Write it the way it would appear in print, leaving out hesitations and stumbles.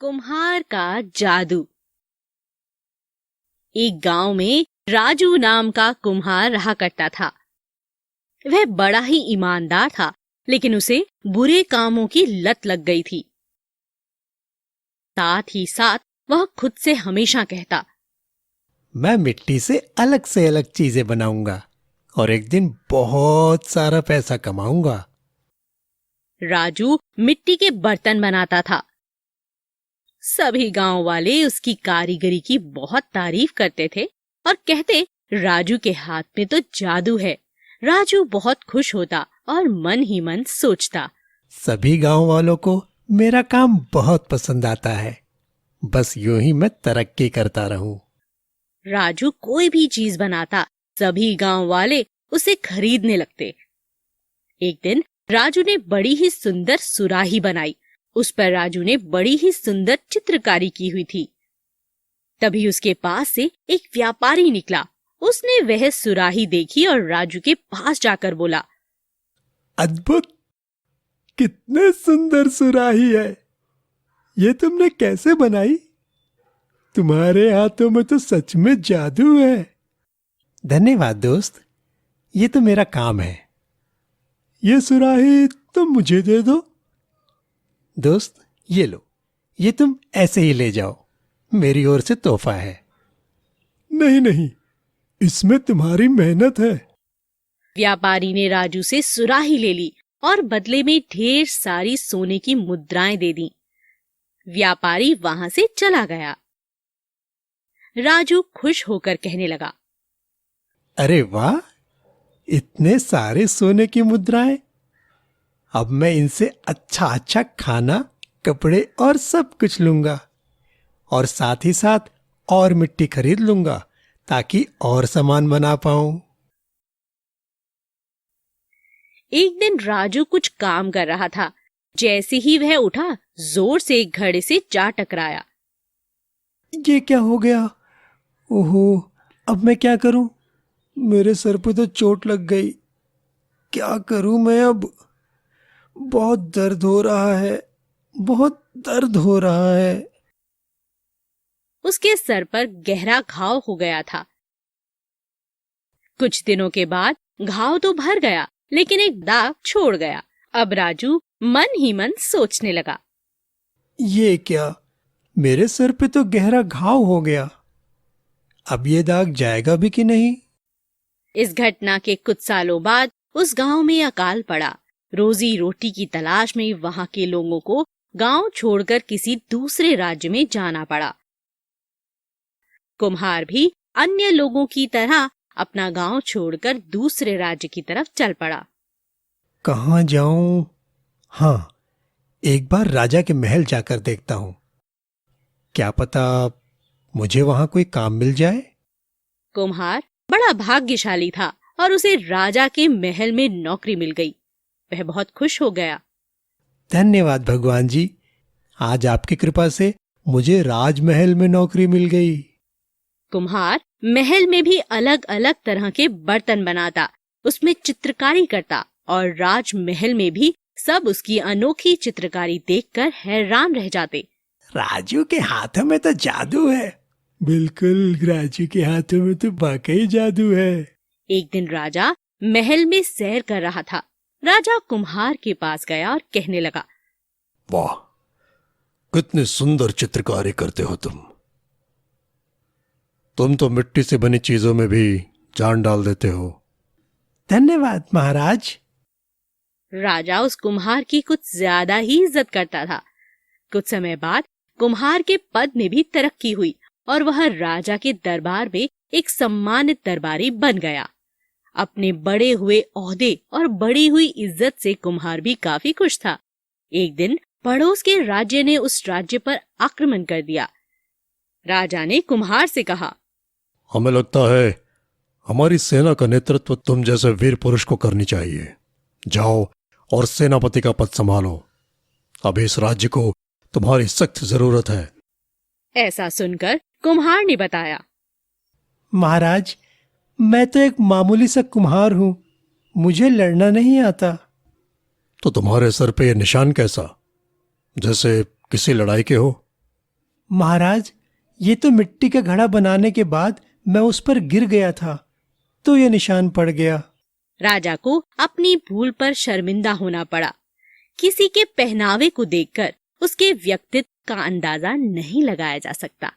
कुम्हार का जादू। एक गांव में राजू नाम का कुम्हार रहा करता था। वह बड़ा ही ईमानदार था, लेकिन उसे बुरे कामों की लत लग गई थी। साथ ही साथ वह खुद से हमेशा कहता, मैं मिट्टी से अलग चीजें बनाऊंगा और एक दिन बहुत सारा पैसा कमाऊंगा। राजू मिट्टी के बर्तन बनाता था। सभी गांव वाले उसकी कारीगरी की बहुत तारीफ करते थे और कहते, राजू के हाथ में तो जादू है। राजू बहुत खुश होता और मन ही मन सोचता, सभी गांव वालों को मेरा काम बहुत पसंद आता है, बस यूं ही मैं तरक्की करता रहूं। राजू कोई भी चीज बनाता, सभी गांव वाले उसे खरीदने लगते। एक दिन राजू ने बड़ी ही सुंदर सुराही बनाई। उस पर राजू ने बड़ी ही सुंदर चित्रकारी की हुई थी। तभी उसके पास से एक व्यापारी निकला। उसने वह सुराही देखी और राजू के पास जाकर बोला, अद्भुत! कितने सुंदर सुराही है! ये तुमने कैसे बनाई? तुम्हारे हाथों में तो सच में जादू है। धन्यवाद दोस्त, ये तो मेरा काम है। ये सुराही तुम मुझे दे दो। दोस्त, ये लो, ये तुम ऐसे ही ले जाओ, मेरी ओर से तोहफा है। नहीं नहीं, इसमें तुम्हारी मेहनत है। व्यापारी ने राजू से सुराही ले ली और बदले में ढेर सारी सोने की मुद्राएं दे दी। व्यापारी वहां से चला गया। राजू खुश होकर कहने लगा, अरे वाह, इतने सारे सोने की मुद्राएं! अब मैं इनसे अच्छा खाना, कपड़े और सब कुछ लूंगा और साथ ही साथ और मिट्टी खरीद लूंगा ताकि और सामान बना पाऊं। एक दिन राजू कुछ काम कर रहा था। जैसे ही वह उठा, जोर से एक घड़े से जा टकराया। ये क्या हो गया? ओहो, अब मैं क्या करूं? मेरे सर पे तो चोट लग गई। क्या करूं मैं अब? बहुत दर्द हो रहा है, बहुत दर्द हो रहा है। उसके सर पर गहरा घाव हो गया था। कुछ दिनों के बाद घाव तो भर गया, लेकिन एक दाग छोड़ गया। अब राजू मन ही मन सोचने लगा, ये क्या? मेरे सर पे तो गहरा घाव हो गया। अब ये दाग जाएगा भी कि नहीं? इस घटना के कुछ सालों बाद उस गांव में अकाल पड़ा। रोजी रोटी की तलाश में वहां के लोगों को गांव छोड़कर किसी दूसरे राज्य में जाना पड़ा। कुम्हार भी अन्य लोगों की तरह अपना गांव छोड़कर दूसरे राज्य की तरफ चल पड़ा। कहाँ जाऊं? हाँ, एक बार राजा के महल जाकर देखता हूं। क्या पता मुझे वहां कोई काम मिल जाए। कुम्हार बड़ा भाग्यशाली था और उसे राजा के महल में नौकरी मिल गई। वह बहुत खुश हो गया। धन्यवाद भगवान जी, आज आपकी कृपा से मुझे राजमहल में नौकरी मिल गई। कुम्हार महल में भी अलग अलग तरह के बर्तन बनाता, उसमें चित्रकारी करता और राजमहल में भी सब उसकी अनोखी चित्रकारी देखकर हैरान रह जाते। राजू के हाथों में तो जादू है। बिल्कुल, राजू के हाथों में तो वाकई जादू है। एक दिन राजा महल में सैर कर रहा था। राजा कुम्हार के पास गया और कहने लगा, वाह, कितनी सुंदर चित्रकारी करते हो तुम। तुम तो मिट्टी से बनी चीजों में भी जान डाल देते हो। धन्यवाद महाराज। राजा उस कुम्हार की कुछ ज्यादा ही इज्जत करता था। कुछ समय बाद कुम्हार के पद में भी तरक्की हुई और वह राजा के दरबार में एक सम्मानित दरबारी बन गया। अपने बड़े हुए ओहदे और बढ़ी हुई इज्जत से कुम्हार भी काफी खुश था। एक दिन पड़ोस के राज्य ने उस राज्य पर आक्रमण कर दिया। राजा ने कुम्हार से कहा, हमें लगता है हमारी सेना का नेतृत्व तुम जैसे वीर पुरुष को करनी चाहिए। जाओ और सेनापति का पद संभालो। अभी इस राज्य को तुम्हारी सख्त जरूरत है। ऐसा सुनकर कुम्हार ने बताया, महाराज, मैं तो एक मामूली सा कुम्हार हूं, मुझे लड़ना नहीं आता। तो तुम्हारे सर पे ये निशान कैसा? जैसे किसी लड़ाई के हो। महाराज, ये तो मिट्टी का घड़ा बनाने के बाद मैं उस पर गिर गया था, तो ये निशान पड़ गया। राजा को अपनी भूल पर शर्मिंदा होना पड़ा। किसी के पहनावे को देखकर उसके व्यक्तित्व का अंदाजा नहीं लगाया जा सकता।